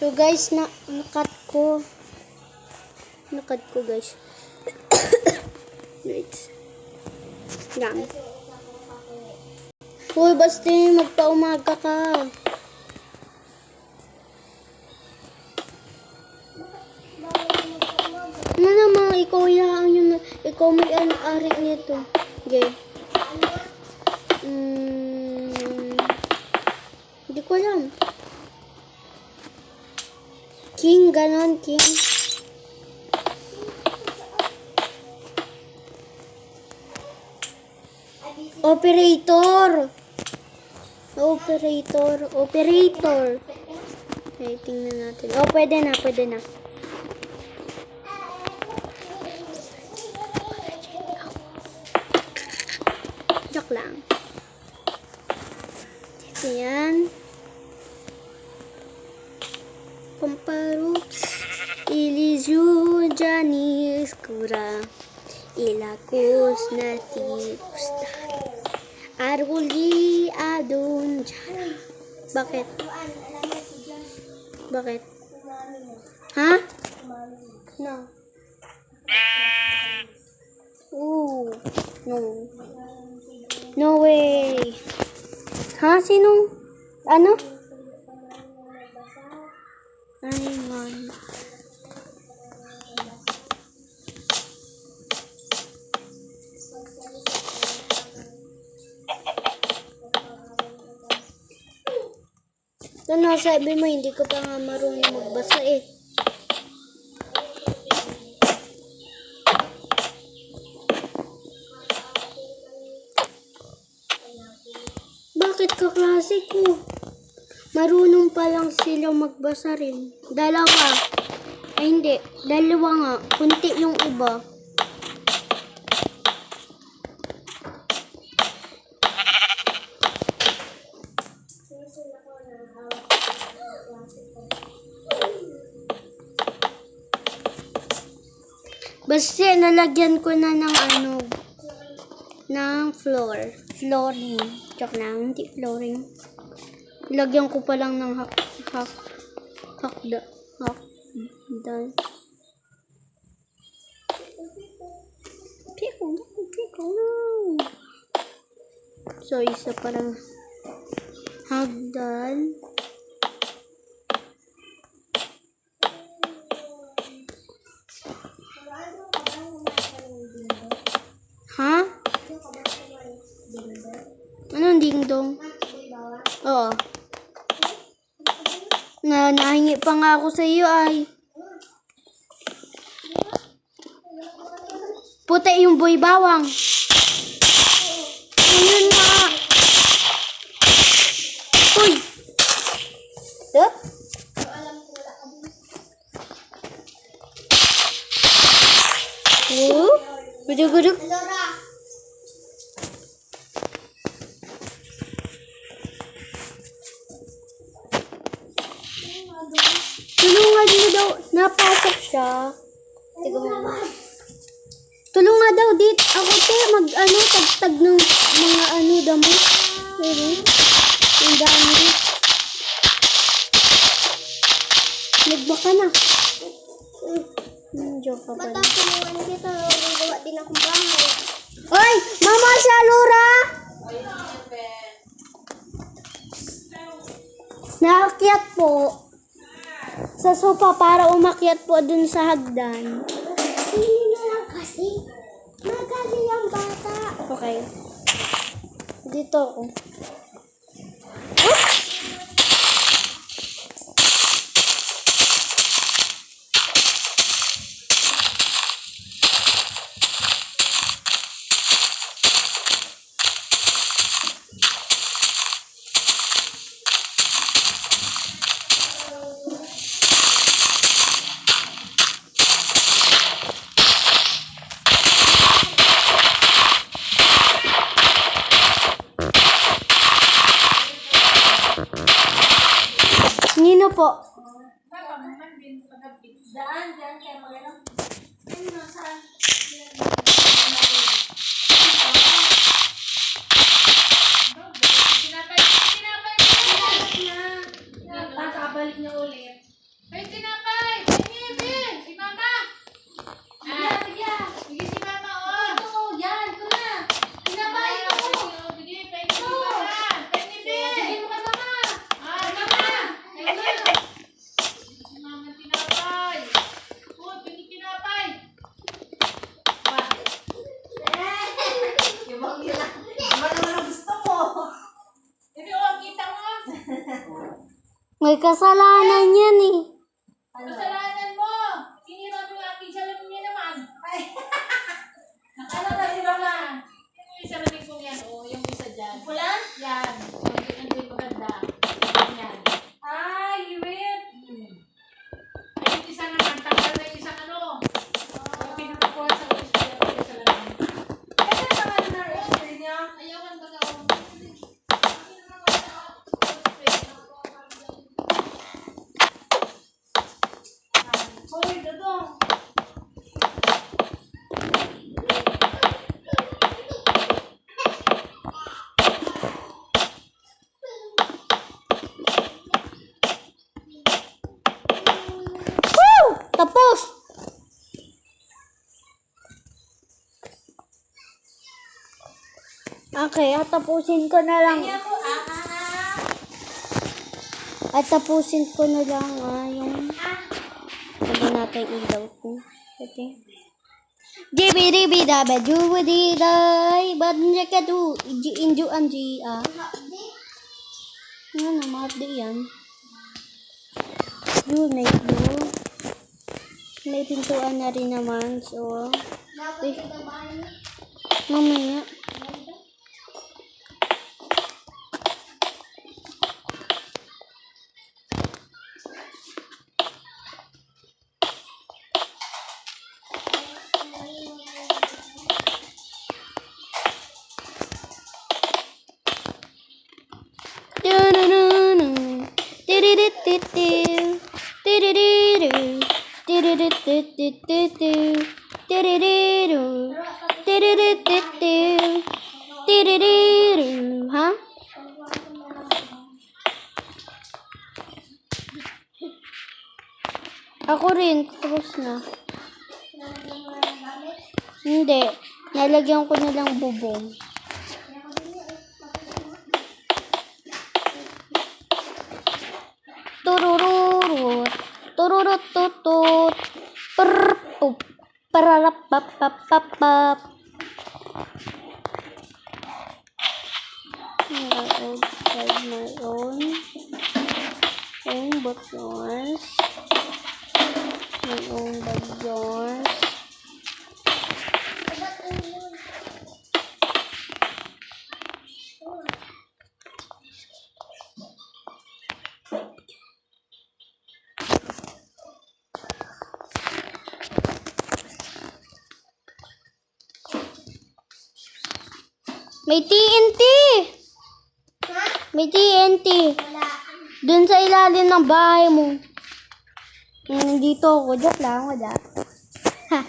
So guys, nakat ko guys. Wait. Yan. Hoy, basta magpaumaga ka. Ano naman, ikaw may ari nito. Okay. Hindi ko alam. King, ganon, king. Operator. Okay, tingnan natin. Oh, pwede na. Joke lang. Ayan. Pamparups. Ilizu jani skura. Ilakus nati pusta. Aruli adun jara. Bakit? Ha? No. Ooh. No. No way. Ha? Sinong? Ano? Ayman. Ano, sabi mo, hindi ko pa nga marunong magbasa eh. Bakit kaklase ko? Marunong pa lang silang magbasa rin. Dalawa. Ay hindi, dalawa nga. Kunti yung iba. Basta nalagyan ko na ng ng flooring. Joke lang, hindi flooring. Lagyan ko pa lang ng hakdan. Pickle no. So, isa parang hagdan. Ha? Anong dingdong? Oo. Nahingi pa nga ako sa iyo ay. Puti yung boy bawang. Ayun nga. Uy. Yup. Gudug. Tulungan mo daw. Napasok siya. Tulungan daw dito. Ako tagtag ng mga damo. Ang dami. Nagbaka na. Joke ka pala. Tulungan dito. Gagawa din akong bahay. Oy! Mama siya, Laura! Naakyat po sa sofa para umakyat po dun sa hagdan. Hindi na lang kasi. Magaling ang bata. Okay. Dito ako. Nino po? Daan kaya magano. Ano saan? Pinapay na. Papabalik niya ulit. May tinapay! Penny, Ben! Si Mama! Ah, sige si Mama, oh! Ito, yan, ito na. Tinapay ito. Sige, Penny, si Mama! Penny, Ben! Sige mo kay mama. Ah, Mama! Mama! Si Mama tinapay! Oh, Penny tinapay! Ibang nila. Ano naman ang gusto mo? Sige, oh, kita mo! May kasalanan yan eh. Kasalanan mo! Sinira mo yung aking salamin niya naman! Ay, Ano na si Mama? Yung isa salamin ko yan, oh, yung isa dyan. pula? Yan. Yung maganda. Yan. Ay, iwit. Ay, yung isa naman, tanggal na yung isang ano. Yung pinupukuha sa ospital yung salamin. Ito yung mga na experience niya. Ayaw kan baga. Hoy, dodong. Woo! Tapos! Okay, at tapusin ko na lang. Kaya ko, At tapusin ko na lang yung sabi natin ilaw ko. Okay. Dibi daba jubidi dai banja kadu inju anji Ano maaf di yan. Yun, may pintuan na rin naman. So, uy, mamaya. Ha? Ako rin, tapos na. Hindi, nalagyan ko na lang bubong. Turururut, tururut tutut, perpup, pararapapapapap. Outside my own backyards. My own backyards. May TNT! May TNT! Dun sa ilalim ng bahay mo. Nandito ako. Joke lang. Wala. Ha.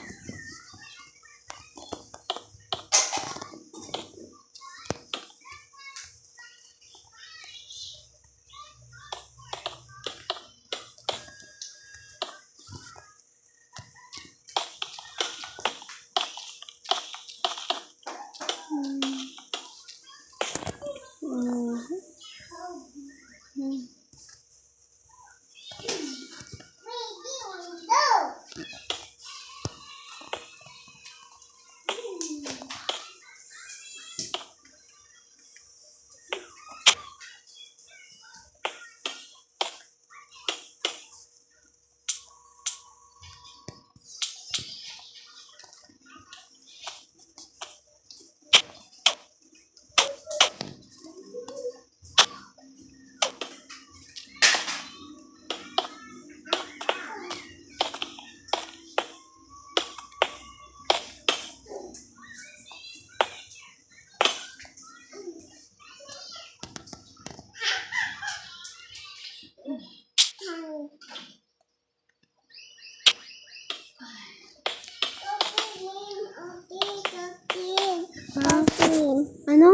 Ano?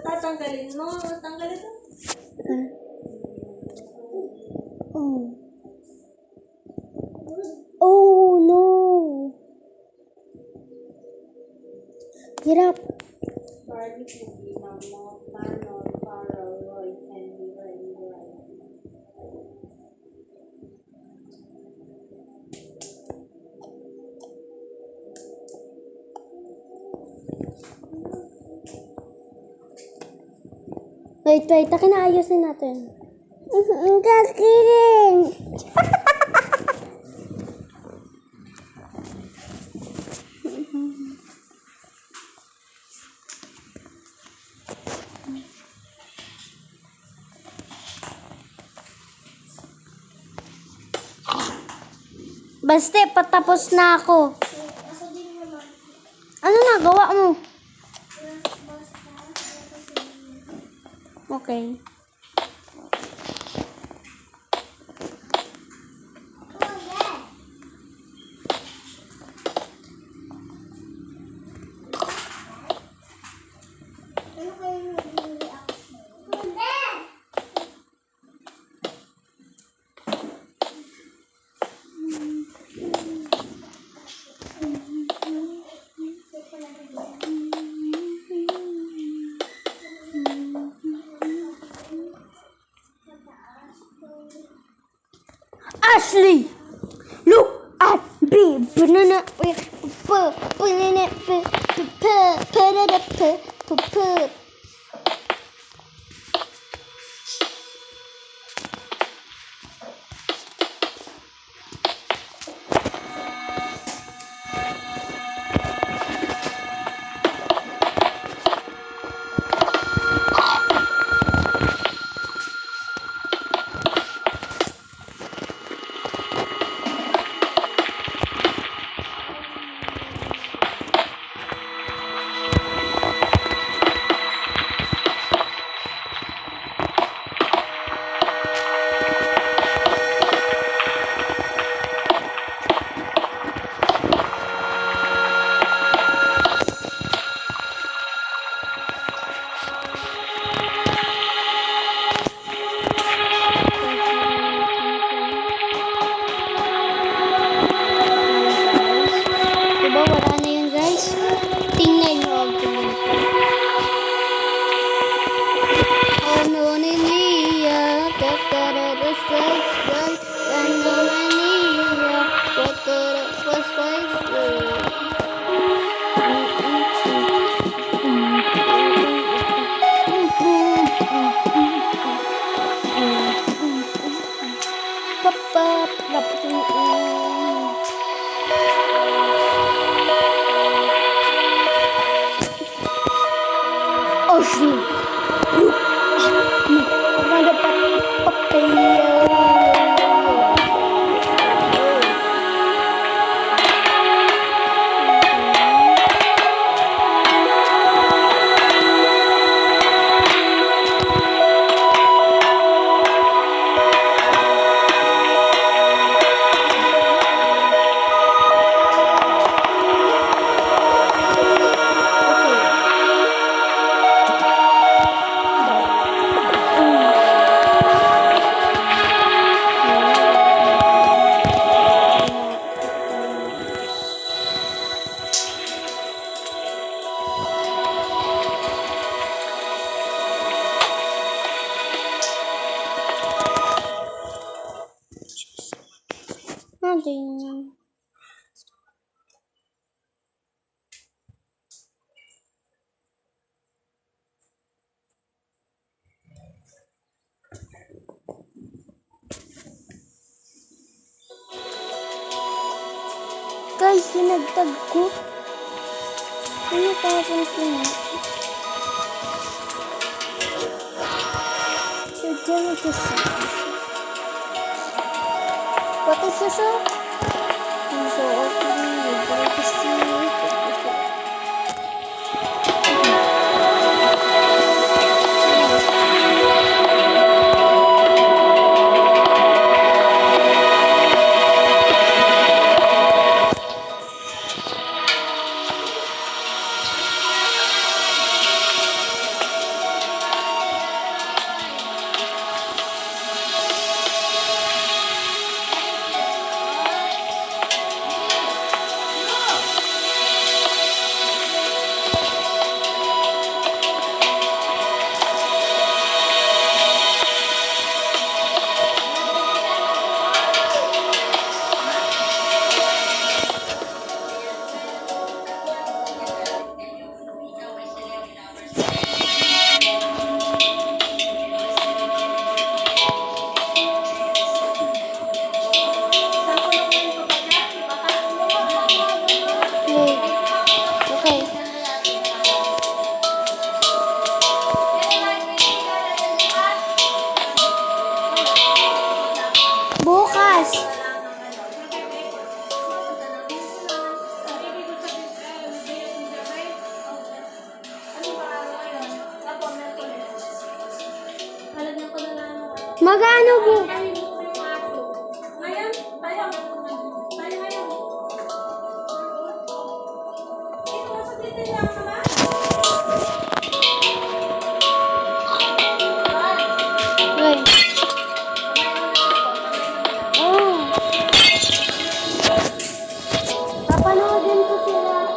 Tatanggalin mo. Tanggalin mo. Oh. Hirap. Barbie, Cookie, Mammo, Manon, Farrell, Roy, and Leroy. Wait. Akin na ayusin natin. Ang kakirin. Basta, patapos na ako. Ako din naman. Ano nagawa mo? Okay. Ano kayo yung reaction? Hindi! Ashley! Look at me! Banana! Diba wala na yun, guys? Tingnan nyo ang tingin ko. Ano ni Nia, kakararasasay, ano ni Nia, kakararasasay. Oh shoot! Look at me! Ada Ating guys, sinagtag ko. Ano tapos ko na? Sadya mo kasi. Pati siya. So, okay. Nagdala kasi. Magano po? Ngayon, tayo. Tayo ngayon. Ito, sa dito lang naman. Ay. Oh. Papanoodin ko sila.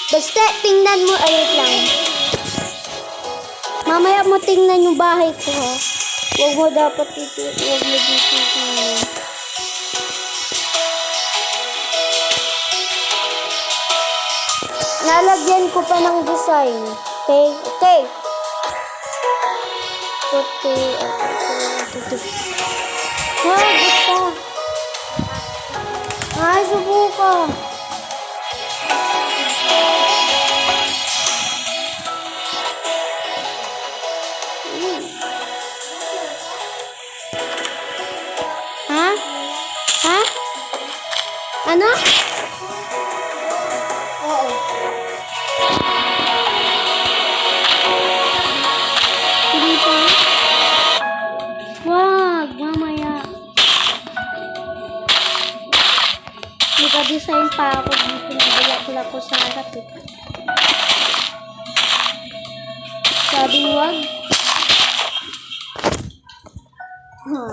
Basta tingnan mo, ayun lang. Mamaya mo tingnan yung bahay ko, ha? Huwag mo dapat ito, huwag mo dito tingnan. Nalagyan ko pa ng design. Okay? Okay. Okay. Ay, gusto. Ay, subukan. Ha? Ha? Ano? Oo. Hindi pa? Wag, mamaya. Naka-design pa ako dito. Nabulak-bulak ko sa harap eh. Sabing wag. Huh.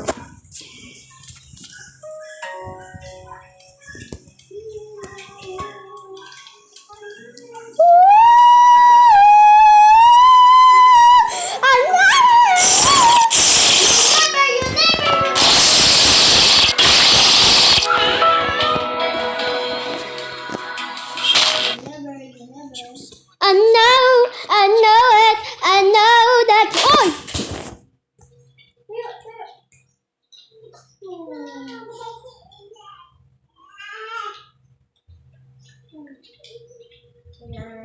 I know it, I know that. Oy!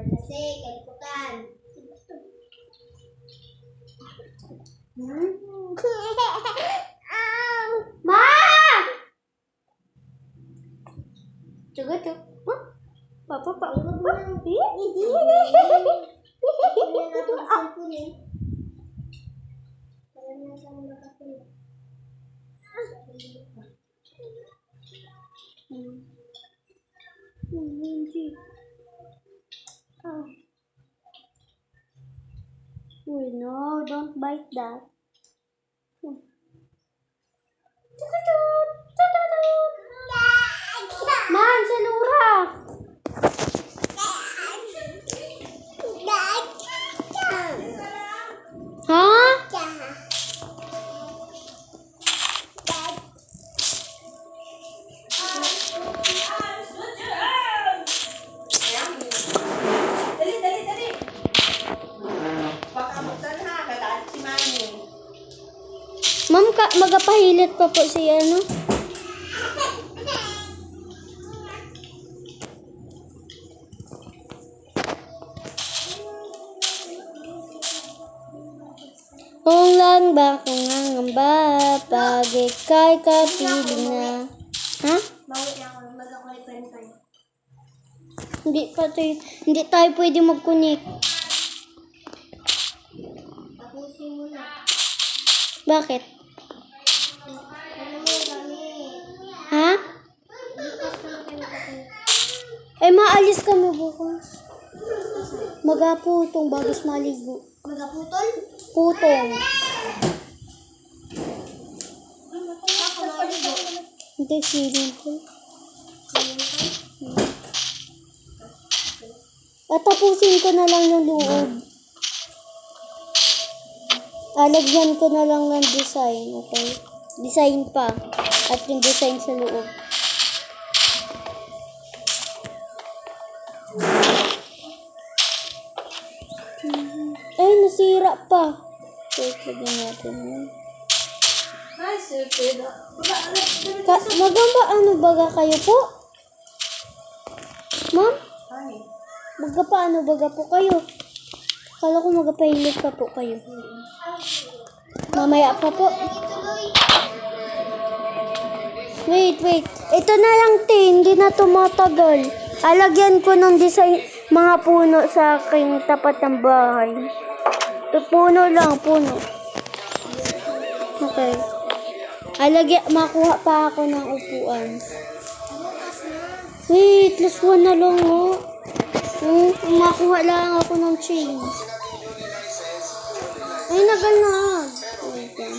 Kasi, kaliputan. Ma! Coba tuh. Papa, Pak. Oh no, don't bite that. Man, salura. Hah? Dali. Baka buksan ha, kagalit si Mami. Ma'am, magapahilit pa po si ano? Kung lang ba kung ngangamba pag ika'y kapiling na. Ha? Bawi ako, mag-ako tayo. Hindi tayo pwede mag-connect. Tapusin mo na. Bakit? Ano mo kami? Ha? Bukas ka na kayo kasi. aalis kami bukas. Magaputong bagus maligo. Magaputol? Putong. Hindi, swimming pool. At tapusin ko na lang yung loob. Alagyan ko na lang ng design, okay? Design pa. At yung design sa loob. Ay, nasira pa. Wait, lagyan natin yun. Ay, sir, Magamba, ano baga kayo po? Ma'am? Ay. Baga pa, ano baga po kayo? Kala ko magapahilip pa po kayo. Mamaya pa po. Wait. Ito na lang, te. Hindi na tumatagal. Alagyan ko ng design mga puno sa aking tapat ng bahay. Ito, puno lang, puno. Okay. Makuha pa ako ng upuan. Wait, last one na lang, oh. Makuha lang ako ng change. Ay, nagalag. Wait lang.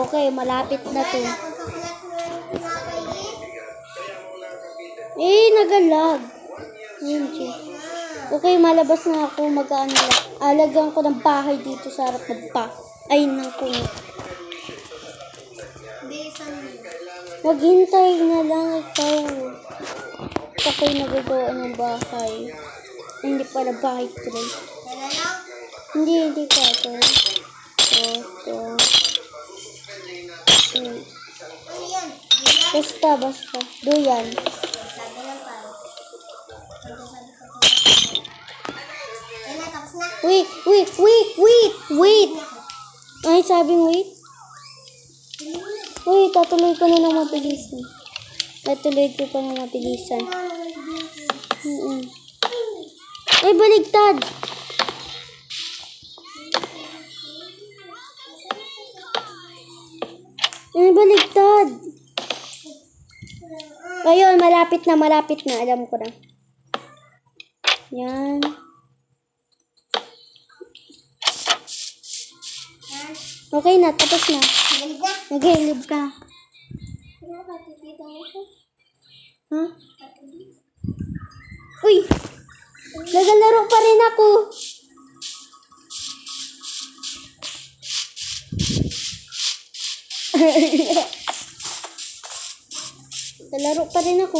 Okay, malapit na to. Nagalag. Okay, malabas na ako. Mag-ano lang. Alagaan ko ng bahay dito sa harap ng ay, ng puno. Maghintay na lang ikaw. Ako'y nagagawa ng bahay. Hindi pala bahay ko rin. Hindi pa ito. Ito. Basta. Duyan. Wait. Ay, sabing wait. Wait, tatuloy ko na ng mabilisan. Ay, baligtad. Baligtad. Ayun, malapit na. Alam ko na. Yan. Okay na, tapos na. Nag-hilib ka. Ha? Uy! Nagalaro pa rin ako. Nagalaro pa rin ako.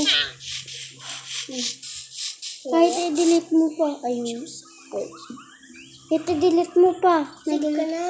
Kahit i-delete mo pa. Ayun. Kahit i-delete mo pa. Sige ka na.